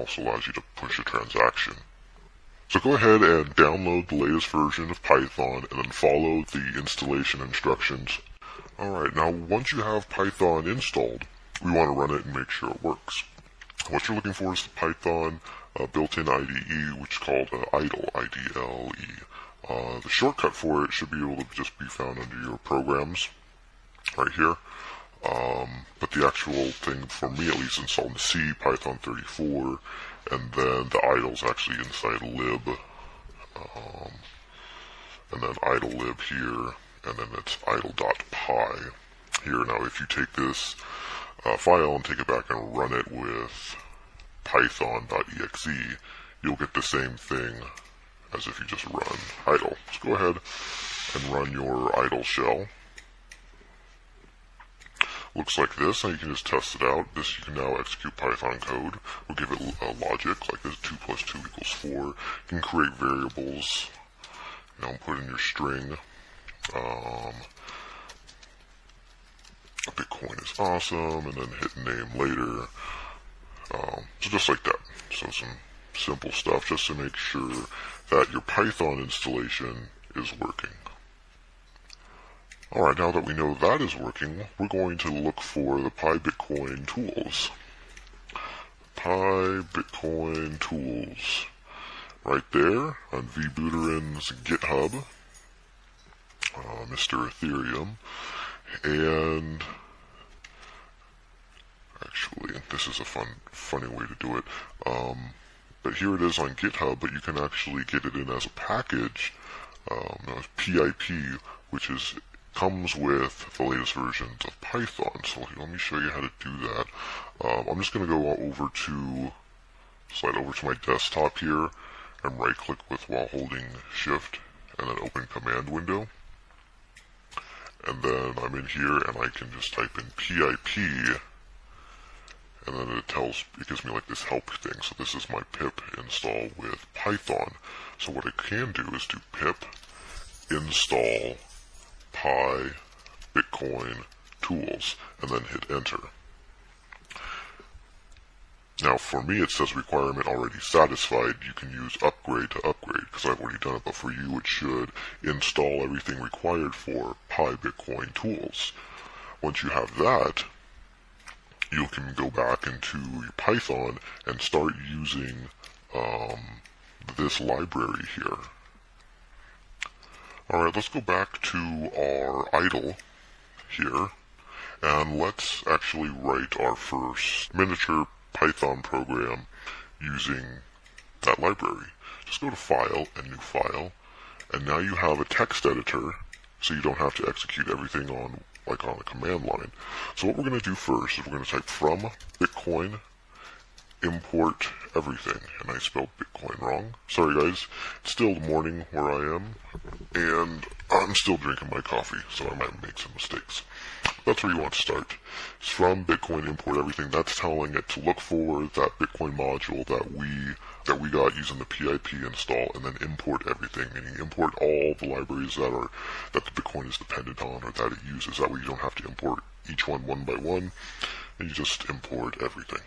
also allows you to push a transaction. So go ahead and download the latest version of Python and then follow the installation instructions. Alright, now once you have Python installed, we want to run it and make sure it works. What you're looking for is the Python built-in IDE, which is called idle, I-D-L-E. The shortcut for it should be able to just be found under your programs, right here. But the actual thing, for me at least, installed in C, Python 34, and then the idle's actually inside lib, and then idle lib here, and then it's idle.py here. Now if you take this file and take it back and run it with python.exe, you'll get the same thing as if you just run idle. So go ahead and run your idle shell. Looks like this. Now you can just test it out. This, you can now execute Python code. We'll give it a logic like this: 2 plus 2 equals 4. You can create variables. Now put in your string. Bitcoin is awesome, and then hit name later. So just like that. So some simple stuff just to make sure that your Python installation is working. Alright, now that we know that is working, we're going to look for the PyBitcoin tools. PyBitcoin tools. Right there on vBuiterin's GitHub. Mr. Ethereum. And actually, this is a funny way to do it. But here it is on GitHub, but you can actually get it in as a package, PIP, which comes with the latest versions of Python. So let me show you how to do that. I'm just going to go slide over to my desktop here, and right click while holding Shift, and then open command window. And then I'm in here, and I can just type in PIP, and then it gives me like this help thing. So this is my pip install with Python. So what I can do is do pip install PyBitcoin tools, and then hit enter. Now for me it says requirement already satisfied. You can use upgrade to upgrade because I've already done it, but for you it should install everything required for PyBitcoin tools. Once you have that, you can go back into your Python and start using this library here. Alright, let's go back to our idle here, and let's actually write our first miniature Python program using that library. Just go to File and New File, and now you have a text editor, so you don't have to execute everything on a command line. So what we're going to do first is we're going to type from Bitcoin import everything, and I spelled Bitcoin wrong. Sorry guys, it's still the morning where I am, and I'm still drinking my coffee, so I might make some mistakes. That's where you want to start. It's from Bitcoin import everything. That's telling it to look for that Bitcoin module that we got using the PIP install, and then import everything, meaning import all the libraries that the Bitcoin is dependent on or that it uses. That way you don't have to import each one by one, and you just import everything.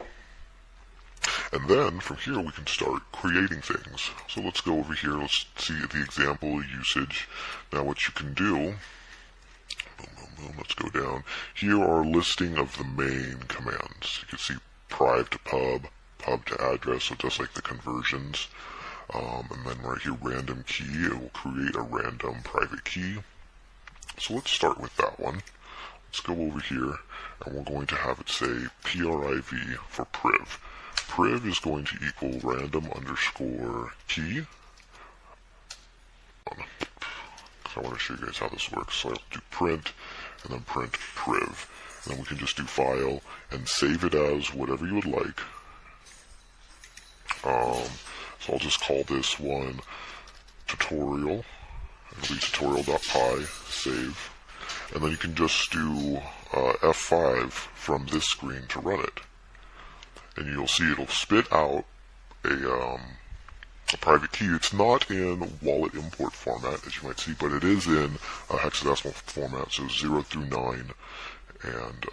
And then from here we can start creating things. So let's go over here, let's see the example usage. Now what you can do, let's go down. Here are a listing of the main commands. You can see priv to pub, pub to address, so just like the conversions. And then right here, random key, it will create a random private key. So let's start with that one. Let's go over here, and we're going to have it say priv for priv. Priv is going to equal random underscore key. I want to show you guys how this works. So I'll do print, and then print priv. And then we can just do file and save it as whatever you would like. So I'll just call this one tutorial. It'll be tutorial.py, save. And then you can just do F5 from this screen to run it. And you'll see it'll spit out a private key. It's not in wallet import format, as you might see, but it is in a hexadecimal format, so 0 through 9, and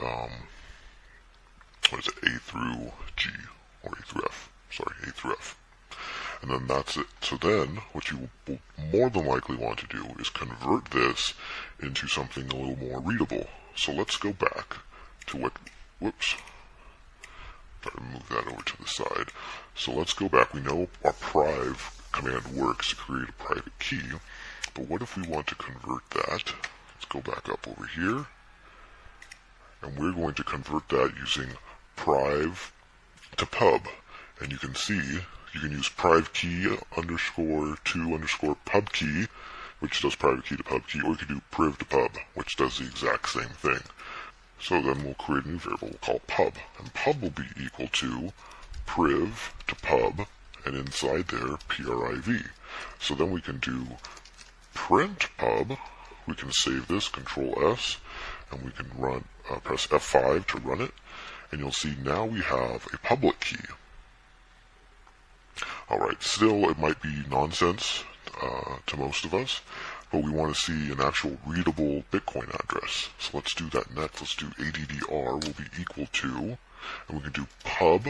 what is it, A through G, or A through F, sorry, and then that's it. So then, what you will more than likely want to do is convert this into something a little more readable. So let's go back to whoops, try to move that over to the side. So let's go back. We know our priv command works to create a private key, but what if we want to convert that? Let's go back up over here, and we're going to convert that using priv to pub. And you can see you can use priv key _to _pub key, which does private key to pub key, or you can do priv to pub, which does the exact same thing. So then we'll create a new variable we'll call pub, and pub will be equal to priv to pub, and inside there priv. So then we can do print pub. We can save this, Control S, and we can run press F5 to run it, and you'll see now we have a public key. Alright, still it might be nonsense to most of us, but we want to see an actual readable Bitcoin address. So let's do that next. Let's do ADDR will be equal to, and we can do pub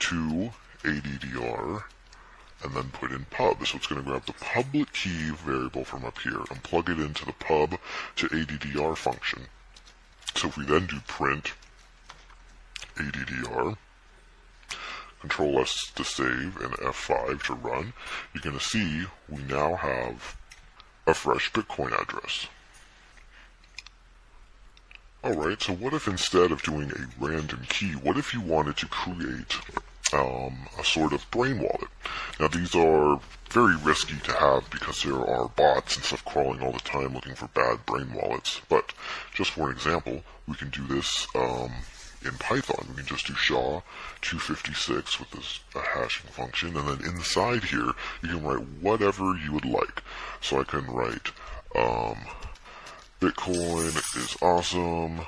to ADDR, and then put in pub. So it's going to grab the public key variable from up here and plug it into the pub to ADDR function. So if we then do print ADDR, Control S to save, and F5 to run, you're going to see we now have a fresh Bitcoin address. Alright, so what if instead of doing a random key, what if you wanted to create a sort of brain wallet? Now these are very risky to have because there are bots and stuff crawling all the time looking for bad brain wallets, but just for an example, we can do this in Python. We can just do SHA-256 with this hashing function, and then inside here you can write whatever you would like. So I can write Bitcoin is awesome,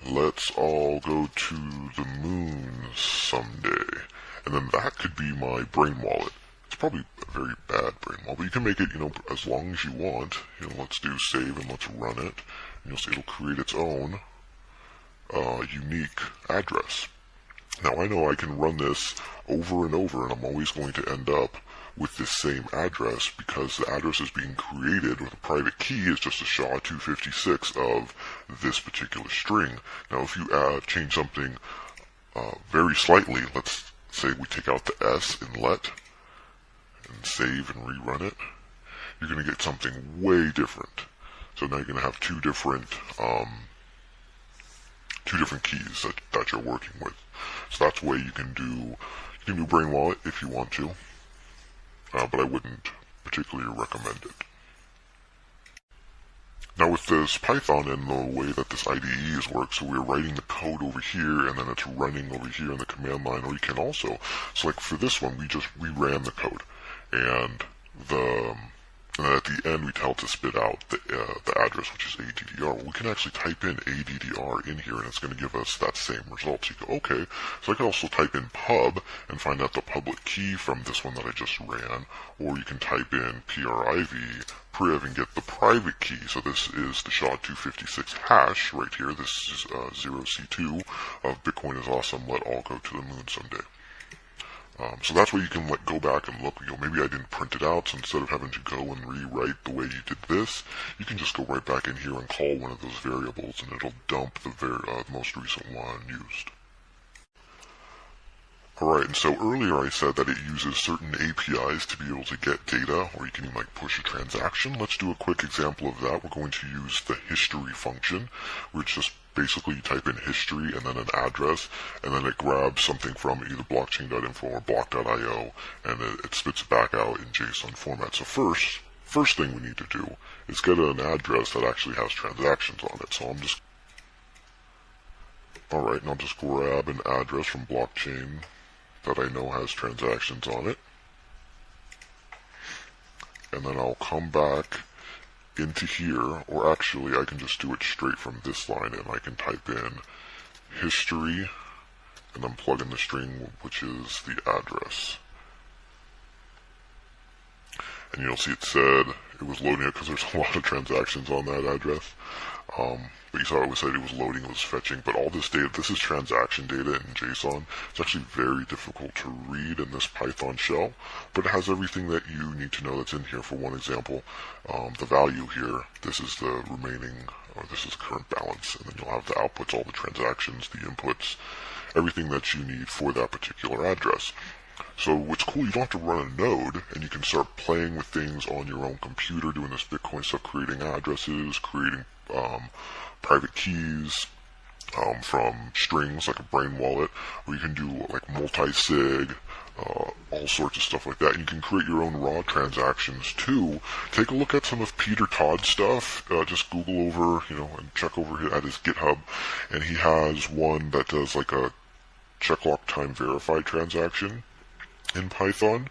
let's all go to the moon someday, and then that could be my brain wallet. It's probably a very bad brain wallet, but you can make it, as long as you want. Let's do save and let's run it. You'll see it'll create its own unique address. Now I know I can run this over and over, and I'm always going to end up with this same address because the address is being created with a private key. It's just a SHA-256 of this particular string. Now if you change something very slightly, let's say we take out the S in let and save and rerun it, you're going to get something way different. So now you're going to have two different keys that you're working with. So that's a way you can do Brain Wallet if you want to, but I wouldn't particularly recommend it. Now with this Python and the way that this IDE works, so we're writing the code over here and then it's running over here in the command line, or you can also, so like for this one, we ran the code, and then at the end we tell it to spit out the address, which is ADDR. Well, we can actually type in ADDR in here and it's going to give us that same result. So you go, okay, so I can also type in pub and find out the public key from this one that I just ran, or you can type in priv and get the private key. So this is the SHA-256 hash right here. This is 0C2 of Bitcoin is awesome, let all go to the moon someday. So that's where you can go back and look, maybe I didn't print it out, so instead of having to go and rewrite the way you did this, you can just go right back in here and call one of those variables, and it'll dump the most recent one used. Alright, and so earlier I said that it uses certain APIs to be able to get data, or you can even push a transaction. Let's do a quick example of that. We're going to use the history function, which just basically you type in history and then an address, and then it grabs something from either blockchain.info or block.io, and it spits it back out in JSON format. So first thing we need to do is get an address that actually has transactions on it. So Alright, and I'll just grab an address from blockchain that I know has transactions on it, and then I'll come back into here, or actually I can just do it straight from this line, and I can type in history and then plug in the string, which is the address. And you'll see it said it was loading it because there's a lot of transactions on that address. But you saw it said it was loading, it was fetching, but all this data, this is transaction data in JSON. It's actually very difficult to read in this Python shell, but it has everything that you need to know that's in here. For one example, the value here, this is the remaining, or this is the current balance, and then you'll have the outputs, all the transactions, the inputs, everything that you need for that particular address. So what's cool, you don't have to run a node, and you can start playing with things on your own computer, doing this Bitcoin stuff, creating addresses, creating private keys from strings, like a brain wallet, or you can do like multi-sig, all sorts of stuff like that. And you can create your own raw transactions too. Take a look at some of Peter Todd's stuff. Just Google over, and check over at his GitHub, and he has one that does like a check lock time verified transaction in Python.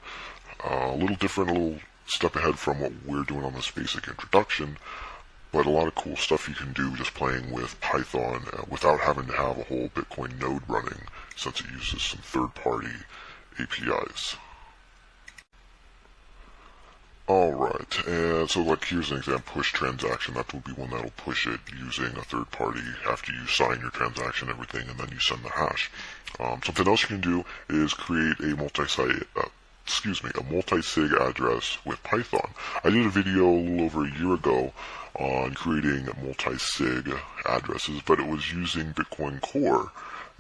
A little different, a little step ahead from what we're doing on this basic introduction, but a lot of cool stuff you can do just playing with Python without having to have a whole Bitcoin node running, since it uses some third-party APIs. Alright, and so like here's an example, push transaction. That will be one that'll push it using a third party after you sign your transaction and everything, and then you send the hash. Something else you can do is create a multi-sig address with Python. I did a video a little over a year ago on creating multi-sig addresses, but it was using Bitcoin Core,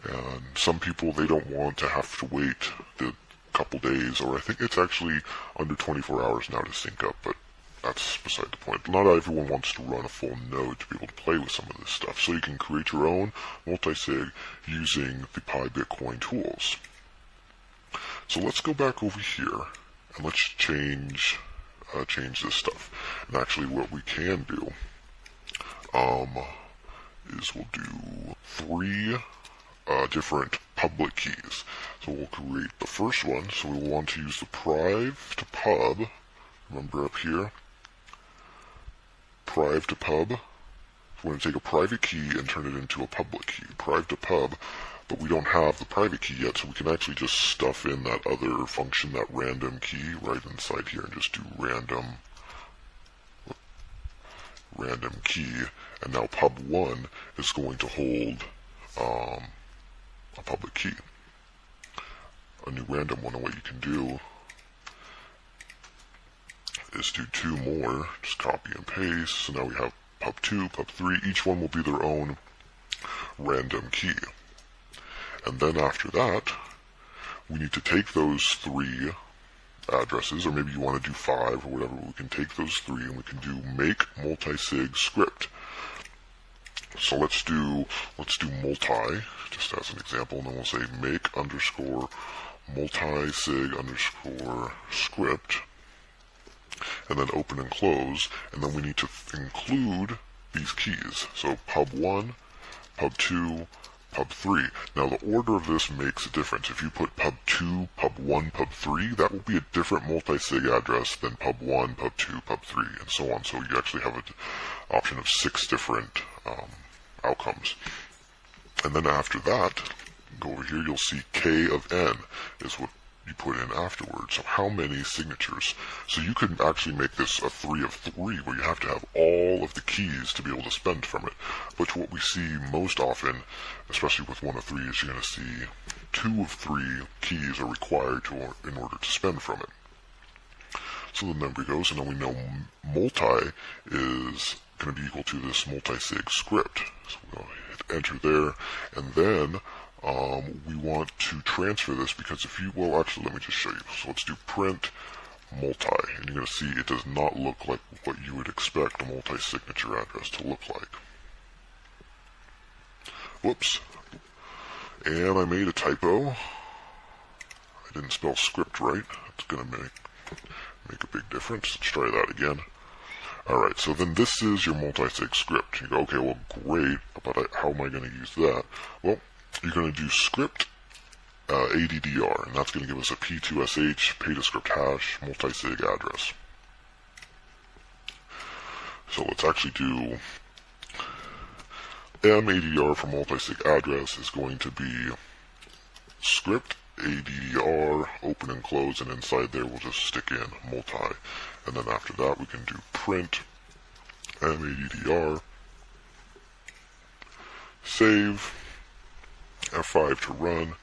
and some people, they don't want to have to wait the couple days, or I think it's actually under 24 hours now to sync up, but that's beside the point. Not everyone wants to run a full node to be able to play with some of this stuff, so you can create your own multi-sig using the PyBitcoin tools. So let's go back over here, and let's change this stuff. And actually what we can do is we'll do 3 different public keys. So we'll create the first one. So we want to use the priv to pub. Remember up here, priv to pub. We're going to take a private key and turn it into a public key. Priv to pub, but we don't have the private key yet, so we can actually just stuff in that other function, that random key, right inside here, and just do random key. And now pub1 is going to hold a public key, a new random one. And what you can do is do 2 more, just copy and paste. So now we have pub2, pub3, each one will be their own random key. And then after that, we need to take those 3 addresses, or maybe you want to do 5 or whatever. We can take those 3 and we can do make multi-sig script. So let's do multi, just as an example, and then we'll say make underscore multi-sig underscore script, and then open and close, and then we need to include these keys. So pub1, pub2, pub3. Now the order of this makes a difference. If you put pub2, pub1, pub3, that will be a different multi-sig address than pub1, pub2, pub3, and so on. So you actually have an option of 6 different outcomes. And then after that, go over here, you'll see K of N is what you put in afterwards. So how many signatures? So you could actually make this a 3 of 3, where you have to have all of the keys to be able to spend from it. But what we see most often, especially with 1 of 3, is you're going to see 2 of 3 keys are required in order to spend from it. So the number goes, and then we know multi is going to be equal to this multi-sig script. So we'll hit enter there, and then we want to transfer this, because if you, well actually let me just show you. So let's do print multi, and you're going to see it does not look like what you would expect a multi-signature address to look like. Whoops. And I made a typo. I didn't spell script right. It's going to make a big difference. Let's try that again. Alright, so then this is your multi-sig script. You go, okay, well great, but how am I going to use that? Well, you're going to do script ADDR, and that's going to give us a P2SH, pay to script hash, multi-sig address. So let's actually do MADDR for multi-sig address is going to be script ADDR, open and close, and inside there we'll just stick in multi. And then after that we can do print MADDR, save, F5 to run,